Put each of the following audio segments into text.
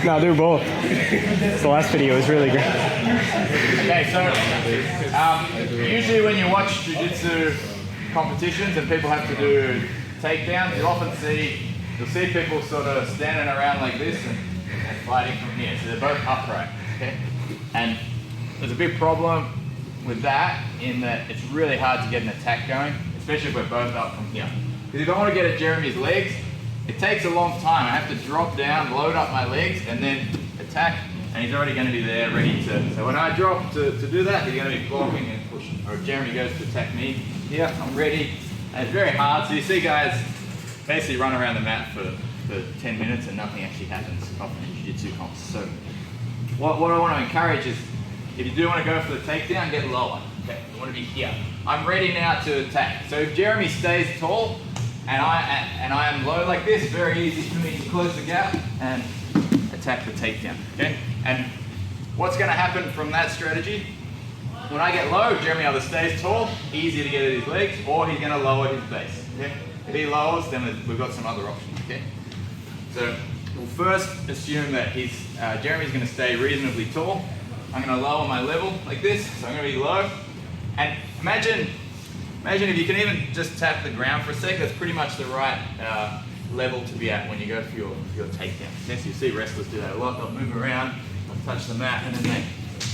No, do both. The last video was really good. Okay, so usually when you watch jiu-jitsu competitions and people have to do takedowns, you'll see people sort of standing around like this and fighting from here. So they're both upright, okay? And there's a big problem with that in that it's really hard to get an attack going, especially if we're both up from here. Because if I want to get at Jeremy's legs, it takes a long time. I have to drop down, load up my legs, and then attack, and he's already going to be there ready to. So when I drop to do that, he's going to be blocking and pushing. Or if Jeremy goes to attack me, here, I'm ready. And it's very hard. So you see guys basically run around the mat for 10 minutes and nothing actually happens often in jiu-jitsu comps. So what I want to encourage is, if you do want to go for the takedown, get lower. Okay, you want to be here. I'm ready now to attack. So if Jeremy stays tall and I am low like this, very easy for me to close the gap and attack the takedown. Okay, and what's going to happen from that strategy? When I get low, Jeremy either stays tall, easy to get at his legs, or he's going to lower his base. Okay, if he lowers, then we've got some other options. Okay, so we'll first assume that Jeremy's going to stay reasonably tall. I'm going to lower my level like this, so I'm going to be low. And imagine if you can even just tap the ground for a sec. That's pretty much the right level to be at when you go for your takedown. Yes, you see wrestlers do that a lot. They'll move around, they'll touch the mat, and then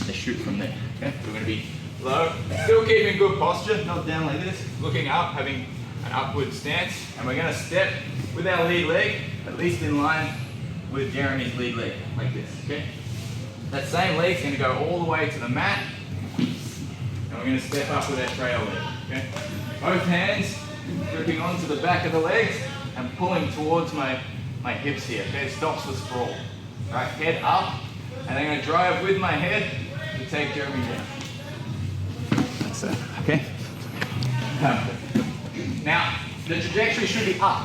they shoot from there. Okay, so we're going to be low, still keeping good posture, not down like this, looking up, having an upward stance, and we're going to step with our lead leg, at least in line with Jeremy's lead leg, like this. Okay. That same leg's going to go all the way to the mat, and we're going to step up with our trail leg. Okay? Both hands gripping onto the back of the legs and pulling towards my hips here. Okay, stops the sprawl. Right, head up, and I'm going to drive with my head to take Jeremy down. That's it. Okay. Now the trajectory should be up.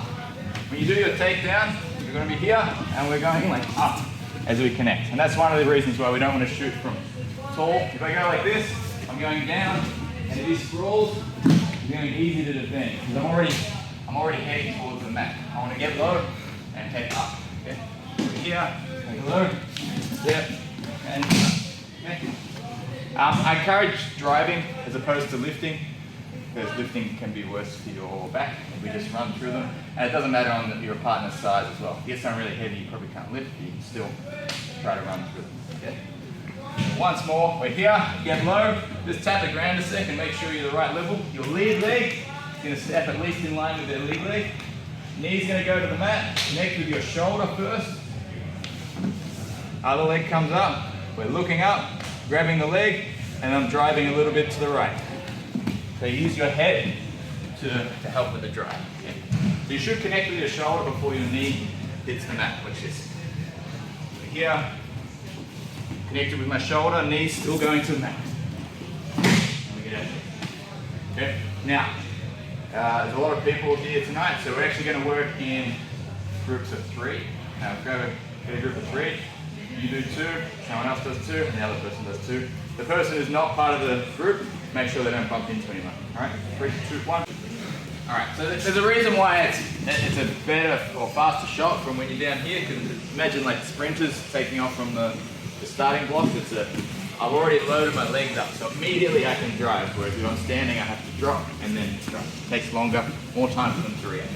When you do your takedown, you're going to be here, and we're going like up as we connect. And that's one of the reasons why we don't want to shoot from tall. If I go like this, I'm going down, and if he sprawls, it's going to be easy to defend. Because I'm already heading towards the mat. I want to get low and head up. Okay? Here, go low, step, and up. Okay? I encourage driving as opposed to lifting, because lifting can be worse for your back if we just run through them. And it doesn't matter on your partner's size as well. If you get something really heavy, you probably can't lift, but you can still try to run through them. Okay? Once more, we're here, get low, just tap the ground a second, make sure you're the right level. Your lead leg is going to step at least in line with their lead leg. Knee's going to go to the mat, connect with your shoulder first. Other leg comes up, we're looking up, grabbing the leg, and I'm driving a little bit to the right. So use your head to help with the drive. Okay? So you should connect with your shoulder before your knee hits the mat, which is here. Connected with my shoulder, knee still going to the mat. And we get out. Okay. Now, there's a lot of people here tonight, so we're actually going to work in groups of 3. Now, get a group of 3. You do 2, someone else does 2, and the other person does 2. The person who's not part of the group, make sure they don't bump into anyone. All right, 3, 2, 1. All right, so there's a reason why it's a better or faster shot from when you're down here, because imagine like sprinters taking off from the starting blocks. I've already loaded my legs up, so immediately I can drive, whereas if I'm standing, I have to drop and then drive. It takes longer, more time for them to react.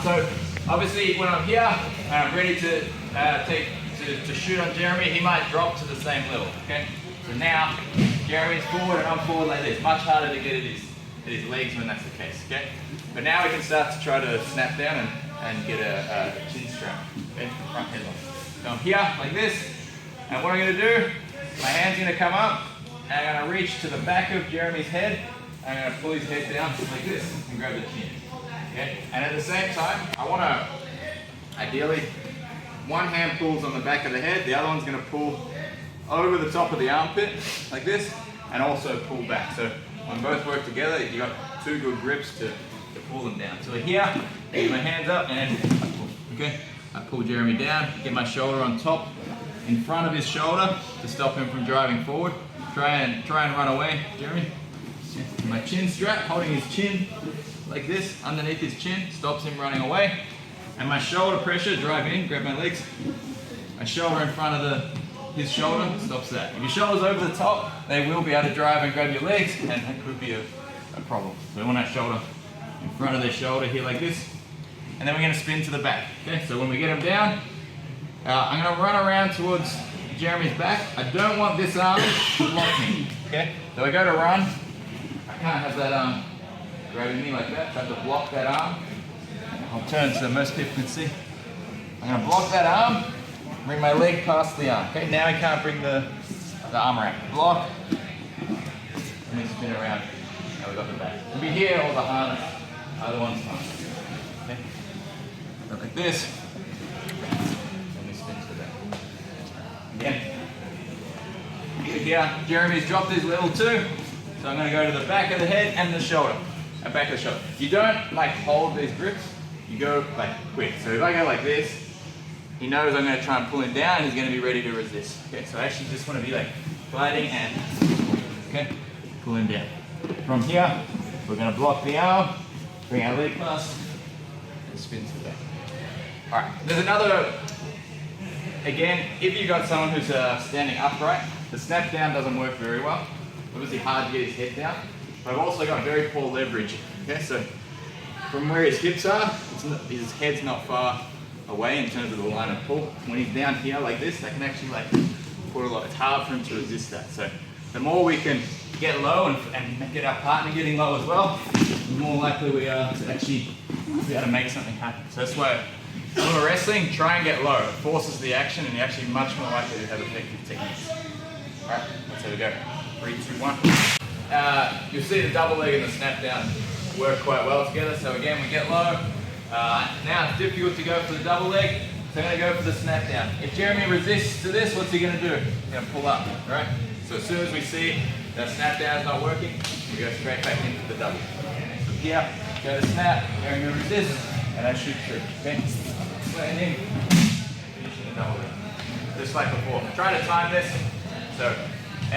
So obviously when I'm here and I'm ready to shoot on Jeremy, he might drop to the same level. Okay. So now Jeremy's forward and I'm forward like this. Much harder to get at his legs when that's the case. Okay. But now we can start to try to snap down and get a chin strap. Okay. Front headlock. So I'm here like this, and what I'm going to do, my hand's going to come up, and I'm going to reach to the back of Jeremy's head, and I'm going to pull his head down like this and grab the chin. Okay. And at the same time, I want to ideally. One hand pulls on the back of the head, the other one's going to pull over the top of the armpit, like this, and also pull back. So when both work together, you've got 2 good grips to pull them down. So here, I get my hands up and I pull. Okay? I pull Jeremy down, get my shoulder on top, in front of his shoulder to stop him from driving forward. Try and run away, Jeremy. My chin strap, holding his chin like this, underneath his chin, stops him running away. and my shoulder pressure, drive in, grab my legs. My shoulder in front of his shoulder stops that. If your shoulder's over the top, they will be able to drive and grab your legs, and that could be a problem. So we want our shoulder in front of their shoulder here like this, and then we're going to spin to the back. Okay, so when we get them down, I'm going to run around towards Jeremy's back. I don't want this arm to block me. Okay, so I go to run. I can't have that arm grabbing me like that. So I have to block that arm. I'll turn so most people can see. I'm going to block that arm, bring my leg past the arm. Okay, now I can't bring the arm around. Block, and then spin around. Now we've got the back. It'll be here or the harness. Either one's fine. Okay, go like this. Let me spin to the back. Again. Here, Jeremy's dropped his level 2, so I'm going to go to the back of the head and the shoulder. Back of the shoulder. You don't like hold these grips. You go like quick. So if I go like this, he knows I'm going to try and pull him down and he's going to be ready to resist. Okay, so I actually just want to be like gliding and, okay, pull him down. From here, we're going to block the arm, bring our leg past, and spin to the back. Alright, there's another, again, if you've got someone who's standing upright, the snap down doesn't work very well. Obviously hard to get his head down, but I've also got very poor leverage. Okay, so from where his hips are, his head's not far away in terms of the line of pull. When he's down here like this, I can actually like put a lot. It's hard for him to resist that. So the more we can get low and get our partner getting low as well, the more likely we are to actually be able to make something happen. So that's why when we're wrestling, try and get low. It forces the action and you're actually much more likely to have effective techniques. Alright, let's have a go. 3, 2, 1. You'll see the double leg and the snap down work quite well together. So again, we get low. Now it's difficult to go for the double leg, so I'm going to go for the snap down. If Jeremy resists to this, what's he going to do? He's going to pull up, right? So as soon as we see that snap down is not working, we go straight back into the double. So here, go to snap, Jeremy resists, and I shoot through. Okay? Landing, finishing the double leg. Just like before. Try to time this, so,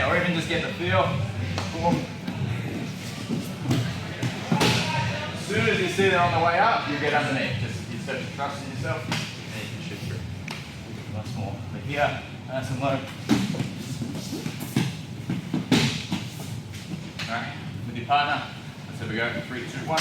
or even just get the feel. Boom. As soon as you see they're on the way up, you get underneath. Just you start to trust in yourself, and you can shoot through. Once more. But here, nice and low. Alright, with your partner, let's have a go. 3, 2, 1.